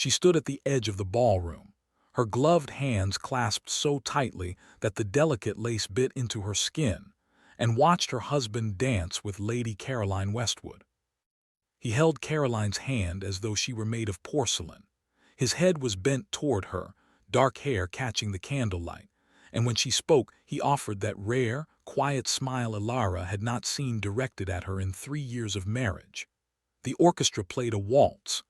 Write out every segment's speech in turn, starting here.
She stood at the edge of the ballroom, her gloved hands clasped so tightly that the delicate lace bit into her skin, and watched her husband dance with Lady Caroline Westwood. He held Caroline's hand as though she were made of porcelain. His head was bent toward her, dark hair catching the candlelight, and when she spoke he offered that rare, quiet smile Elara had not seen directed at her in 3 years of marriage. The orchestra played a waltz.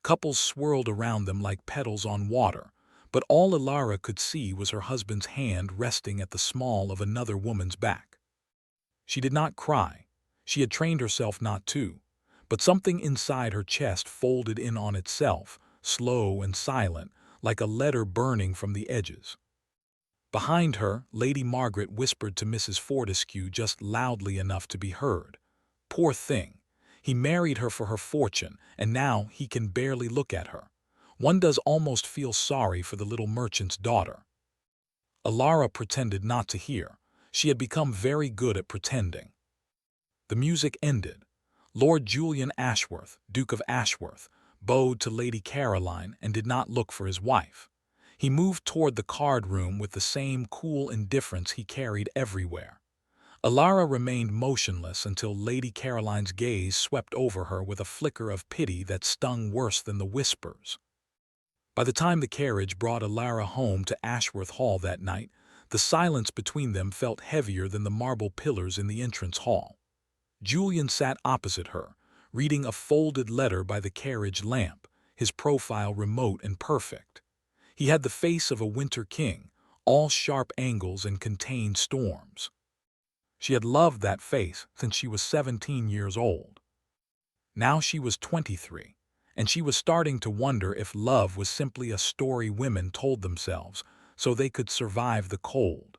Couples swirled around them like petals on water, but all Elara could see was her husband's hand resting at the small of another woman's back. She did not cry. She had trained herself not to. But something inside her chest folded in on itself, slow and silent, like a letter burning from the edges. Behind her, Lady Margaret whispered to Mrs. Fortescue just loudly enough to be heard. Poor thing. He married her for her fortune, and now he can barely look at her. One does almost feel sorry for the little merchant's daughter. Elara pretended not to hear. She had become very good at pretending. The music ended. Lord Julian Ashworth, Duke of Ashworth, bowed to Lady Caroline and did not look for his wife. He moved toward the card room with the same cool indifference he carried everywhere. Elara remained motionless until Lady Caroline's gaze swept over her with a flicker of pity that stung worse than the whispers. By the time the carriage brought Elara home to Ashworth Hall that night, the silence between them felt heavier than the marble pillars in the entrance hall. Julian sat opposite her, reading a folded letter by the carriage lamp, his profile remote and perfect. He had the face of a winter king, all sharp angles and contained storms. She had loved that face since she was 17 years old. Now she was 23, and she was starting to wonder if love was simply a story women told themselves so they could survive the cold.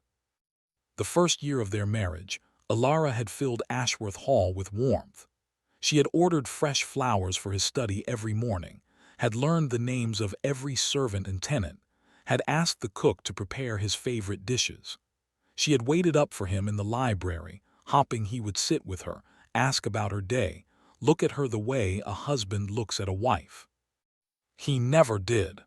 The first year of their marriage, Elara had filled Ashworth Hall with warmth. She had ordered fresh flowers for his study every morning, had learned the names of every servant and tenant, had asked the cook to prepare his favorite dishes. She had waited up for him in the library, hoping he would sit with her, ask about her day, look at her the way a husband looks at a wife. He never did.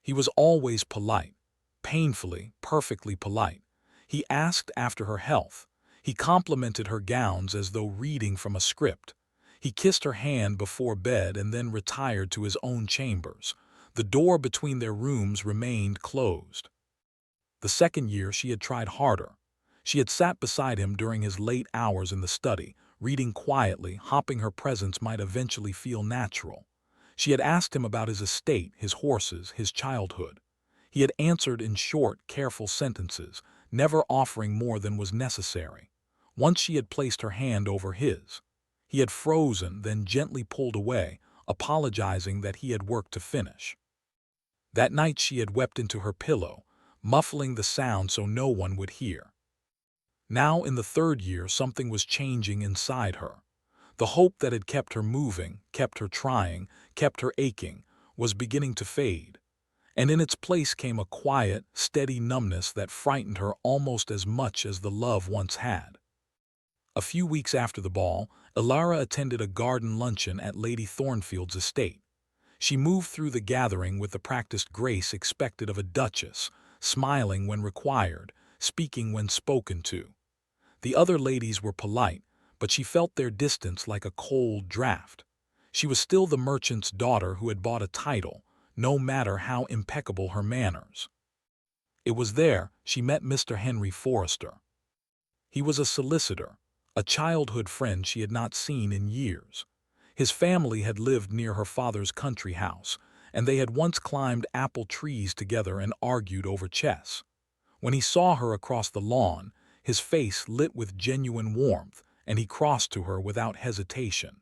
He was always polite, painfully, perfectly polite. He asked after her health. He complimented her gowns as though reading from a script. He kissed her hand before bed and then retired to his own chambers. The door between their rooms remained closed. The second year she had tried harder. She had sat beside him during his late hours in the study, reading quietly, hoping her presence might eventually feel natural. She had asked him about his estate, his horses, his childhood. He had answered in short, careful sentences, never offering more than was necessary. Once she had placed her hand over his. He had frozen, then gently pulled away, apologizing that he had work to finish. That night she had wept into her pillow, muffling the sound so no one would hear. Now in the third year something was changing inside her. The hope that had kept her moving, kept her trying, kept her aching, was beginning to fade. And in its place came a quiet, steady numbness that frightened her almost as much as the love once had. A few weeks after the ball, Elara attended a garden luncheon at Lady Thornfield's estate. She moved through the gathering with the practiced grace expected of a duchess, smiling when required, speaking when spoken to. The other ladies were polite, but she felt their distance like a cold draft. She was still the merchant's daughter who had bought a title, no matter how impeccable her manners. It was there she met Mr. Henry Forrester. He was a solicitor, a childhood friend she had not seen in years. His family had lived near her father's country house, and they had once climbed apple trees together and argued over chess. When he saw her across the lawn, his face lit with genuine warmth, and he crossed to her without hesitation.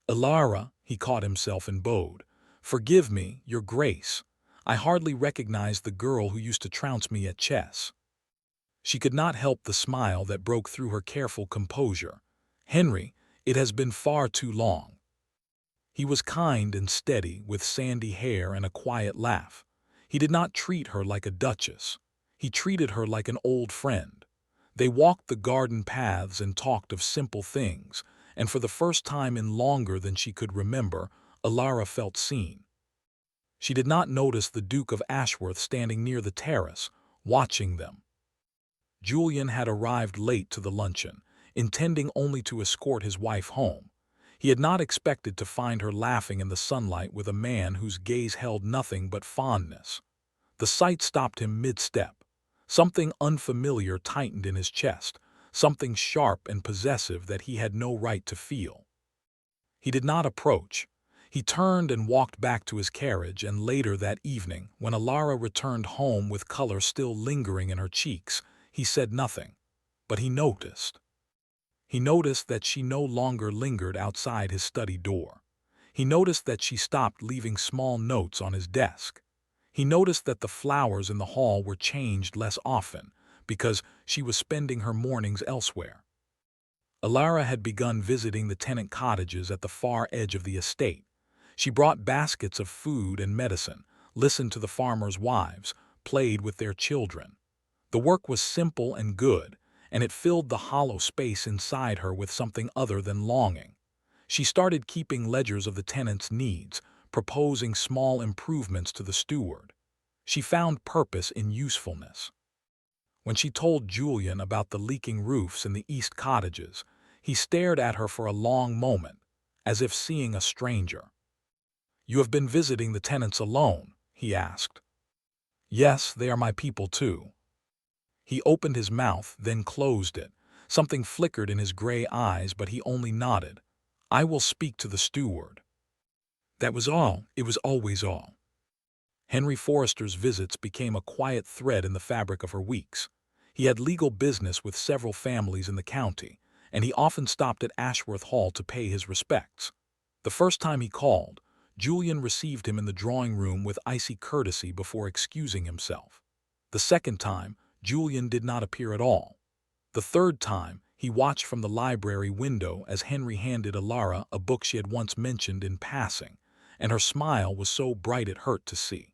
"Elara," he caught himself and bowed, "forgive me, your grace. I hardly recognized the girl who used to trounce me at chess." She could not help the smile that broke through her careful composure. "Henry, it has been far too long." He was kind and steady, with sandy hair and a quiet laugh. He did not treat her like a duchess. He treated her like an old friend. They walked the garden paths and talked of simple things, and for the first time in longer than she could remember, Elara felt seen. She did not notice the Duke of Ashworth standing near the terrace, watching them. Julian had arrived late to the luncheon, intending only to escort his wife home. He had not expected to find her laughing in the sunlight with a man whose gaze held nothing but fondness. The sight stopped him mid-step. Something unfamiliar tightened in his chest, something sharp and possessive that he had no right to feel. He did not approach. He turned and walked back to his carriage, and later that evening, when Alara returned home with color still lingering in her cheeks, he said nothing. But he noticed. He noticed that she no longer lingered outside his study door. He noticed that she stopped leaving small notes on his desk. He noticed that the flowers in the hall were changed less often, because she was spending her mornings elsewhere. Alara had begun visiting the tenant cottages at the far edge of the estate. She brought baskets of food and medicine, listened to the farmers' wives, played with their children. The work was simple and good, and it filled the hollow space inside her with something other than longing. She started keeping ledgers of the tenants' needs, proposing small improvements to the steward. She found purpose in usefulness. When she told Julian about the leaking roofs in the east cottages, he stared at her for a long moment, as if seeing a stranger. "You have been visiting the tenants alone?" he asked. "Yes, they are my people too." He opened his mouth, then closed it. Something flickered in his gray eyes, but he only nodded. "I will speak to the steward." That was all. It was always all. Henry Forrester's visits became a quiet thread in the fabric of her weeks. He had legal business with several families in the county, and he often stopped at Ashworth Hall to pay his respects. The first time he called, Julian received him in the drawing room with icy courtesy before excusing himself. The second time, Julian did not appear at all. The third time, he watched from the library window as Henry handed Alara a book she had once mentioned in passing, and her smile was so bright it hurt to see.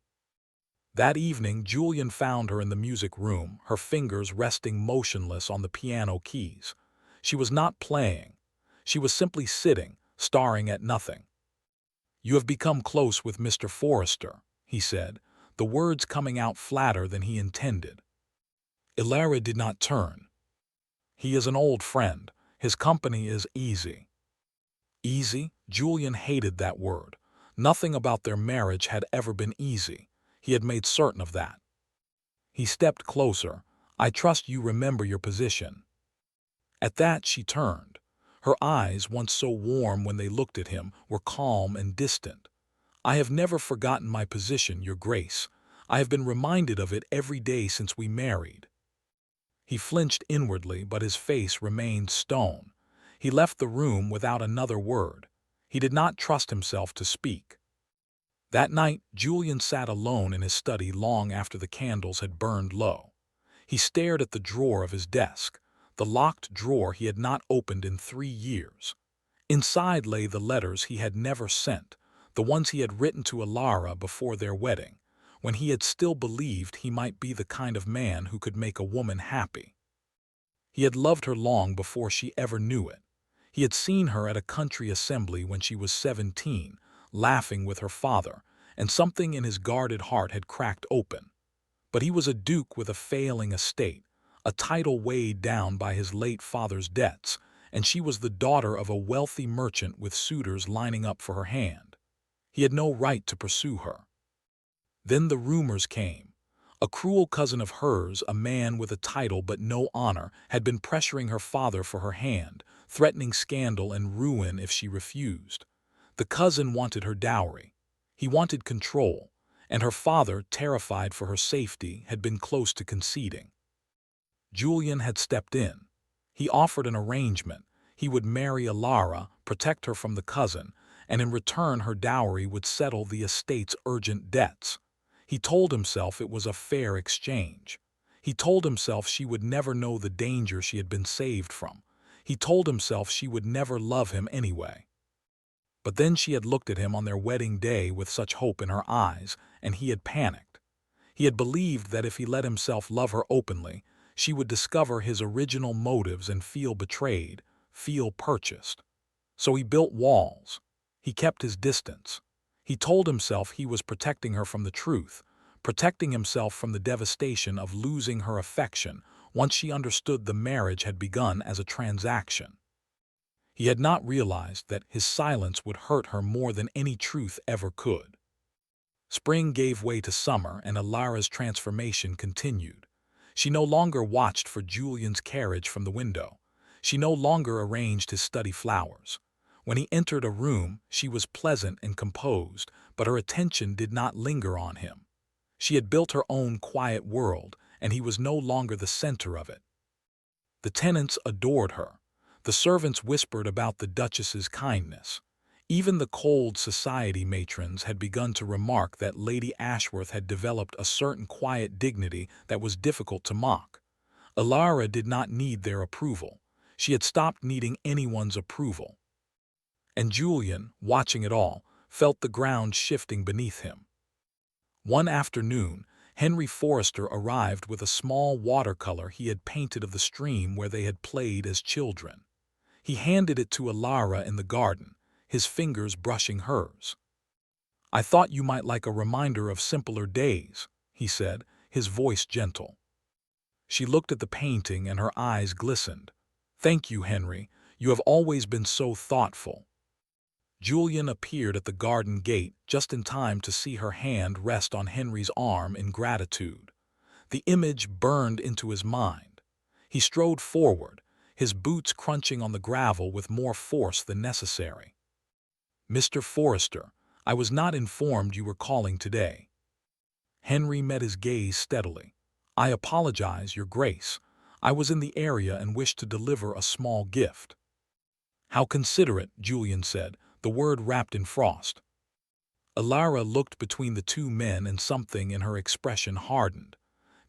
That evening, Julian found her in the music room, her fingers resting motionless on the piano keys. She was not playing. She was simply sitting, staring at nothing. "You have become close with Mr. Forrester," he said, the words coming out flatter than he intended. Alara did not turn. "He is an old friend. His company is easy." Easy? Julian hated that word. Nothing about their marriage had ever been easy. He had made certain of that. He stepped closer. "I trust you remember your position." At that she turned. Her eyes, once so warm when they looked at him, were calm and distant. "I have never forgotten my position, Your Grace. I have been reminded of it every day since we married." He flinched inwardly, but his face remained stone. He left the room without another word. He did not trust himself to speak. That night, Julian sat alone in his study long after the candles had burned low. He stared at the drawer of his desk, the locked drawer he had not opened in 3 years. Inside lay the letters he had never sent, the ones he had written to Alara before their wedding, when he had still believed he might be the kind of man who could make a woman happy. He had loved her long before she ever knew it. He had seen her at a country assembly when she was 17, laughing with her father, and something in his guarded heart had cracked open. But he was a duke with a failing estate, a title weighed down by his late father's debts, and she was the daughter of a wealthy merchant with suitors lining up for her hand. He had no right to pursue her. Then the rumors came. A cruel cousin of hers, a man with a title but no honor, had been pressuring her father for her hand, threatening scandal and ruin if she refused. The cousin wanted her dowry. He wanted control, and her father, terrified for her safety, had been close to conceding. Julian had stepped in. He offered an arrangement. He would marry Alara, protect her from the cousin, and in return her dowry would settle the estate's urgent debts. He told himself it was a fair exchange. He told himself she would never know the danger she had been saved from. He told himself she would never love him anyway. But then she had looked at him on their wedding day with such hope in her eyes, and he had panicked. He had believed that if he let himself love her openly, she would discover his original motives and feel betrayed, feel purchased. So he built walls. He kept his distance. He told himself he was protecting her from the truth, protecting himself from the devastation of losing her affection once she understood the marriage had begun as a transaction. He had not realized that his silence would hurt her more than any truth ever could. Spring gave way to summer, and Ilara's transformation continued. She no longer watched for Julian's carriage from the window. She no longer arranged his study flowers. When he entered a room, she was pleasant and composed, but her attention did not linger on him. She had built her own quiet world, and he was no longer the center of it. The tenants adored her. The servants whispered about the Duchess's kindness. Even the cold society matrons had begun to remark that Lady Ashworth had developed a certain quiet dignity that was difficult to mock. Ilara did not need their approval. She had stopped needing anyone's approval. And Julian, watching it all, felt the ground shifting beneath him. One afternoon, Henry Forrester arrived with a small watercolor he had painted of the stream where they had played as children. He handed it to Ilara in the garden, his fingers brushing hers. "I thought you might like a reminder of simpler days," he said, his voice gentle. She looked at the painting and her eyes glistened. "Thank you, Henry. You have always been so thoughtful." Julian appeared at the garden gate just in time to see her hand rest on Henry's arm in gratitude. The image burned into his mind. He strode forward, his boots crunching on the gravel with more force than necessary. "Mr. Forrester, I was not informed you were calling today." Henry met his gaze steadily. "I apologize, Your Grace. I was in the area and wished to deliver a small gift." "How considerate," Julian said, the word wrapped in frost. Ilara looked between the two men and something in her expression hardened.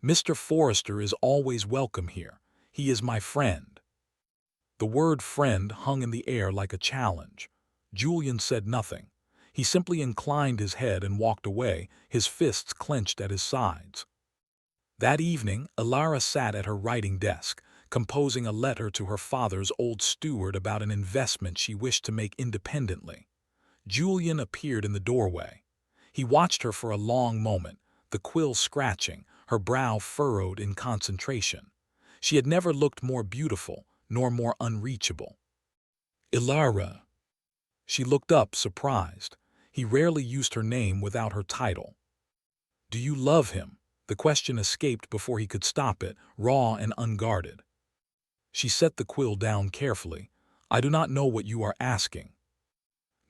"Mr. Forrester is always welcome here. He is my friend." The word friend hung in the air like a challenge. Julian said nothing. He simply inclined his head and walked away, his fists clenched at his sides. That evening, Ilara sat at her writing desk, composing a letter to her father's old steward about an investment she wished to make independently. Julian appeared in the doorway. He watched her for a long moment, the quill scratching, her brow furrowed in concentration. She had never looked more beautiful, nor more unreachable. "Ilara." She looked up, surprised. He rarely used her name without her title. "Do you love him?" The question escaped before he could stop it, raw and unguarded. She set the quill down carefully. "I do not know what you are asking."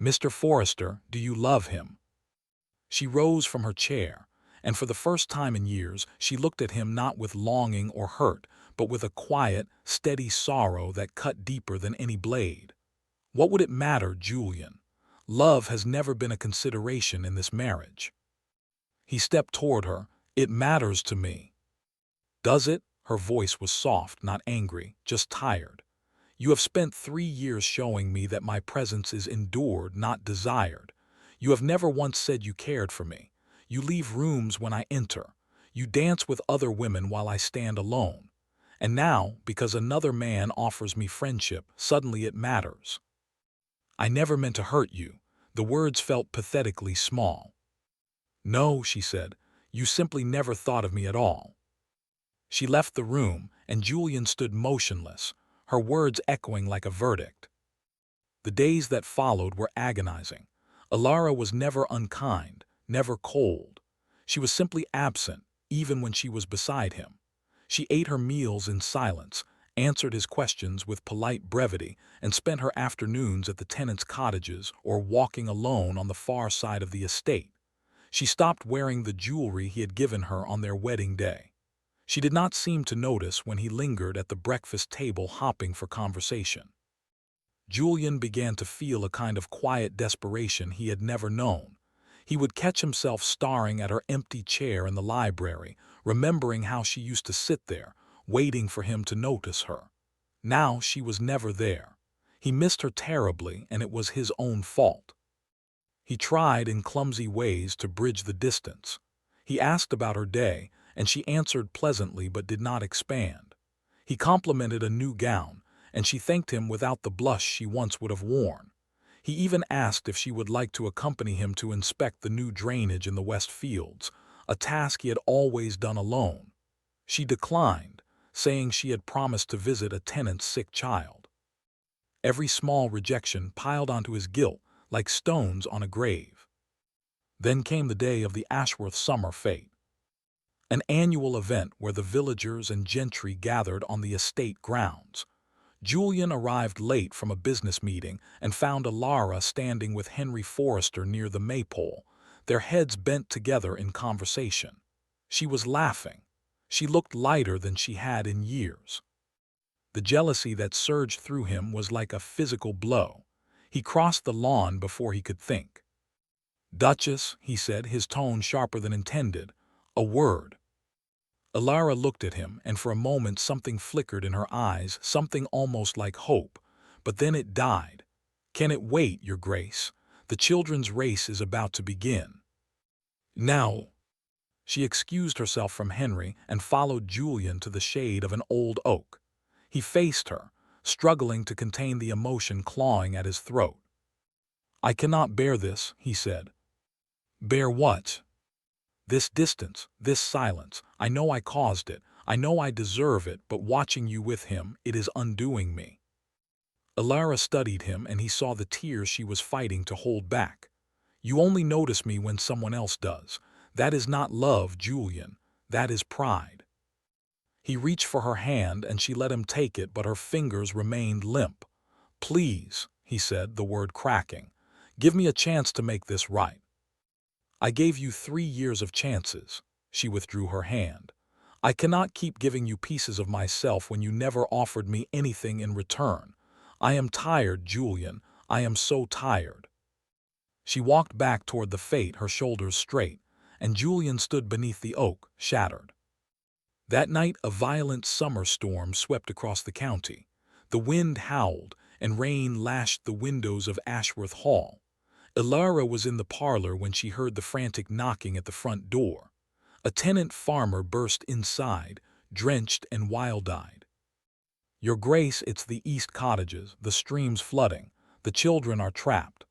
"Mr. Forrester, do you love him?" She rose from her chair, and for the first time in years she looked at him not with longing or hurt, but with a quiet, steady sorrow that cut deeper than any blade. What would it matter, Julian? Love has never been a consideration in this marriage. He stepped toward her. "It matters to me." "Does it?" Her voice was soft, not angry, just tired. "You have spent 3 years showing me that my presence is endured, not desired. You have never once said you cared for me. You leave rooms when I enter. You dance with other women while I stand alone. And now, because another man offers me friendship, suddenly it matters." "I never meant to hurt you." The words felt pathetically small. "No," she said, "you simply never thought of me at all." She left the room, and Julian stood motionless, her words echoing like a verdict. The days that followed were agonizing. Ilara was never unkind, never cold. She was simply absent, even when she was beside him. She ate her meals in silence, answered his questions with polite brevity, and spent her afternoons at the tenants' cottages or walking alone on the far side of the estate. She stopped wearing the jewelry he had given her on their wedding day. She did not seem to notice when he lingered at the breakfast table hopping for conversation. Julian began to feel a kind of quiet desperation he had never known. He would catch himself staring at her empty chair in the library, remembering how she used to sit there, waiting for him to notice her. Now she was never there. He missed her terribly, and it was his own fault. He tried in clumsy ways to bridge the distance. He asked about her day, and she answered pleasantly but did not expand. He complimented a new gown, and she thanked him without the blush she once would have worn. He even asked if she would like to accompany him to inspect the new drainage in the West Fields, a task he had always done alone. She declined, saying she had promised to visit a tenant's sick child. Every small rejection piled onto his guilt like stones on a grave. Then came the day of the Ashworth Summer Fete, an annual event where the villagers and gentry gathered on the estate grounds. Julian arrived late from a business meeting and found Alara standing with Henry Forrester near the maypole, their heads bent together in conversation. She was laughing. She looked lighter than she had in years. The jealousy that surged through him was like a physical blow. He crossed the lawn before he could think. "Duchess," he said, his tone sharper than intended, "a word." Alara looked at him, and for a moment something flickered in her eyes, something almost like hope, but then it died. "Can it wait, Your Grace? The children's race is about to begin." "Now." She excused herself from Henry and followed Julian to the shade of an old oak. He faced her, struggling to contain the emotion clawing at his throat. "I cannot bear this," he said. "Bear what?" "This distance, this silence. I know I caused it. I know I deserve it, but watching you with him, it is undoing me." Alara studied him, and he saw the tears she was fighting to hold back. "You only notice me when someone else does. That is not love, Julian. That is pride." He reached for her hand, and she let him take it, but her fingers remained limp. "Please," he said, the word cracking, "give me a chance to make this right." "I gave you 3 years of chances." She withdrew her hand. "I cannot keep giving you pieces of myself when you never offered me anything in return. I am tired, Julian. I am so tired." She walked back toward the fete, her shoulders straight, and Julian stood beneath the oak, shattered. That night a violent summer storm swept across the county. The wind howled, and rain lashed the windows of Ashworth Hall. Alara was in the parlor when she heard the frantic knocking at the front door. A tenant farmer burst inside, drenched and wild-eyed. "Your Grace, it's the East Cottages, the stream's flooding. The children are trapped."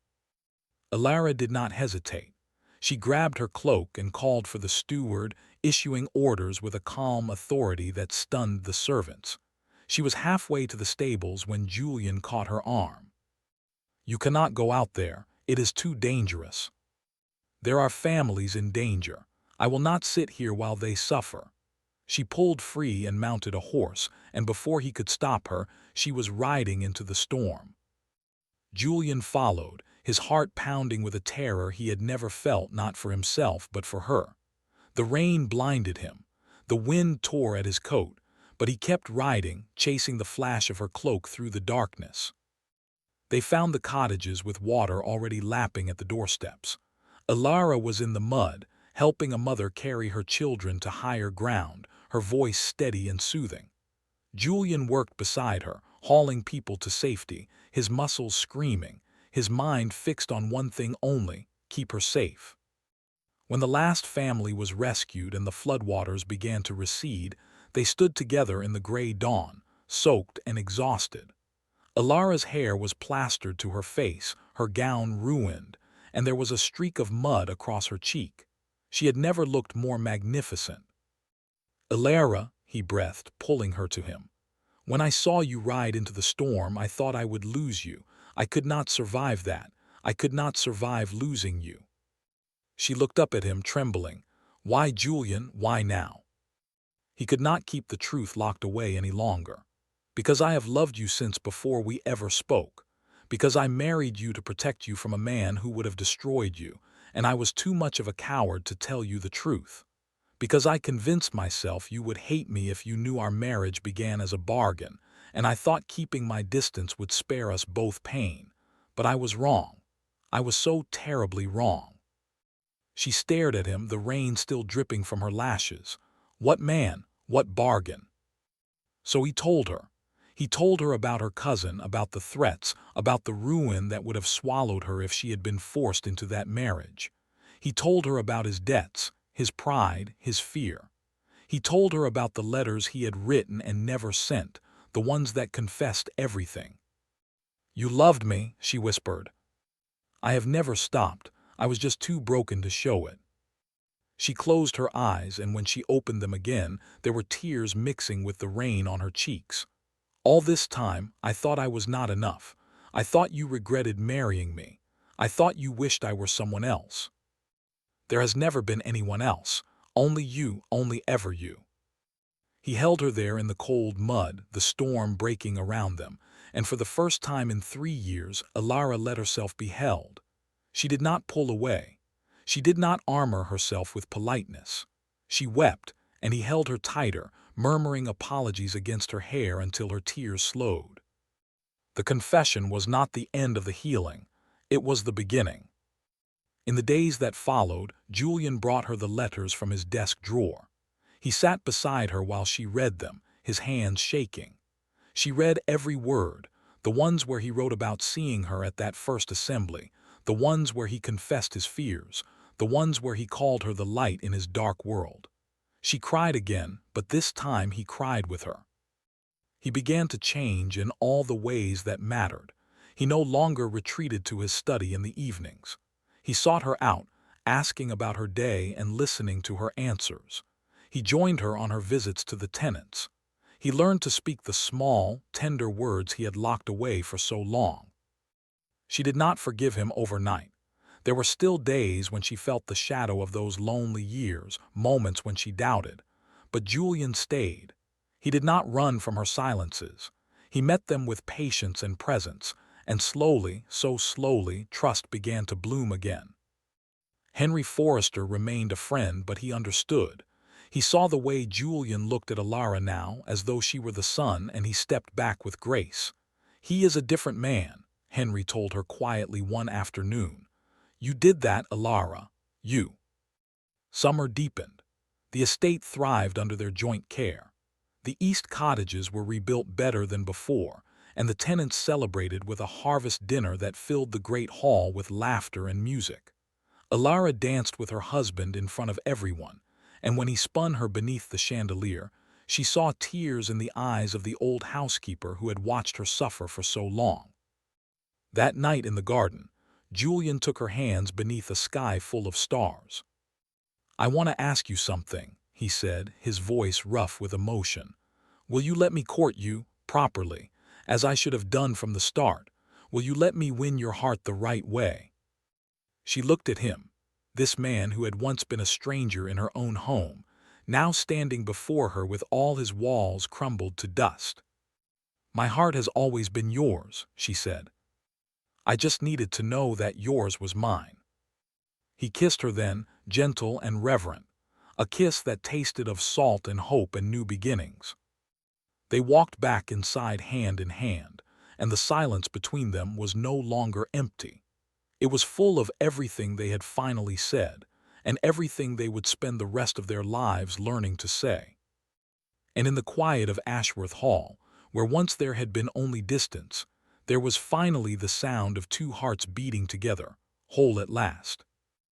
Alara did not hesitate. She grabbed her cloak and called for the steward, issuing orders with a calm authority that stunned the servants. She was halfway to the stables when Julian caught her arm. "You cannot go out there. It is too dangerous. There are families in danger. I will not sit here while they suffer." She pulled free and mounted a horse, and before he could stop her, she was riding into the storm. Julian followed, his heart pounding with a terror he had never felt, not for himself but for her. The rain blinded him. The wind tore at his coat, but he kept riding, chasing the flash of her cloak through the darkness. They found the cottages with water already lapping at the doorsteps. Alara was in the mud, helping a mother carry her children to higher ground, her voice steady and soothing. Julian worked beside her, hauling people to safety, his muscles screaming, his mind fixed on one thing only: keep her safe. When the last family was rescued and the floodwaters began to recede, they stood together in the gray dawn, soaked and exhausted. Alara's hair was plastered to her face, her gown ruined, and there was a streak of mud across her cheek. She had never looked more magnificent. "Alara," he breathed, pulling her to him. "When I saw you ride into the storm, I thought I would lose you. I could not survive that. I could not survive losing you." She looked up at him, trembling. "Why, Julian, why now?" He could not keep the truth locked away any longer. "Because I have loved you since before we ever spoke. Because I married you to protect you from a man who would have destroyed you, and I was too much of a coward to tell you the truth. Because I convinced myself you would hate me if you knew our marriage began as a bargain, and I thought keeping my distance would spare us both pain. But I was wrong. I was so terribly wrong." She stared at him, the rain still dripping from her lashes. What man? What bargain? So he told her. He told her about her cousin, about the threats, about the ruin that would have swallowed her if she had been forced into that marriage. He told her about his debts, his pride, his fear. He told her about the letters he had written and never sent, the ones that confessed everything. "You loved me," she whispered. I have never stopped. I was just too broken to show it." She closed her eyes, and when she opened them again, there were tears mixing with the rain on her cheeks. "All this time, I thought I was not enough. I thought you regretted marrying me. I thought you wished I were someone else. There has never been anyone else. Only you, only ever you." He held her there in the cold mud, the storm breaking around them, and for the first time in 3 years, Alara let herself be held. She did not pull away. She did not armor herself with politeness. She wept, and he held her tighter, murmuring apologies against her hair until her tears slowed. The confession was not the end of the healing. It was the beginning. In the days that followed, Julian brought her the letters from his desk drawer. He sat beside her while she read them, his hands shaking. She read every word, the ones where he wrote about seeing her at that first assembly, the ones where he confessed his fears, the ones where he called her the light in his dark world. She cried again, but this time he cried with her. He began to change in all the ways that mattered. He no longer retreated to his study in the evenings. He sought her out, asking about her day and listening to her answers. He joined her on her visits to the tenants. He learned to speak the small, tender words he had locked away for so long. She did not forgive him overnight. There were still days when she felt the shadow of those lonely years, moments when she doubted. But Julian stayed. He did not run from her silences. He met them with patience and presence, and slowly, so slowly, trust began to bloom again. Henry Forrester remained a friend, but he understood. He saw the way Julian looked at Alara now, as though she were the sun, and he stepped back with grace. "He is a different man," Henry told her quietly one afternoon. "You did that, Alara. You." Summer deepened. The estate thrived under their joint care. The East cottages were rebuilt better than before, and the tenants celebrated with a harvest dinner that filled the great hall with laughter and music. Alara danced with her husband in front of everyone, and when he spun her beneath the chandelier, she saw tears in the eyes of the old housekeeper who had watched her suffer for so long. That night in the garden, Julian took her hands beneath a sky full of stars. "I want to ask you something," he said, his voice rough with emotion. "Will you let me court you, properly, as I should have done from the start? Will you let me win your heart the right way?" She looked at him, this man who had once been a stranger in her own home, now standing before her with all his walls crumbled to dust. "My heart has always been yours," she said. "I just needed to know that yours was mine." He kissed her then, gentle and reverent, a kiss that tasted of salt and hope and new beginnings. They walked back inside hand in hand, and the silence between them was no longer empty. It was full of everything they had finally said, and everything they would spend the rest of their lives learning to say. And in the quiet of Ashworth Hall, where once there had been only distance, there was finally the sound of two hearts beating together, whole at last.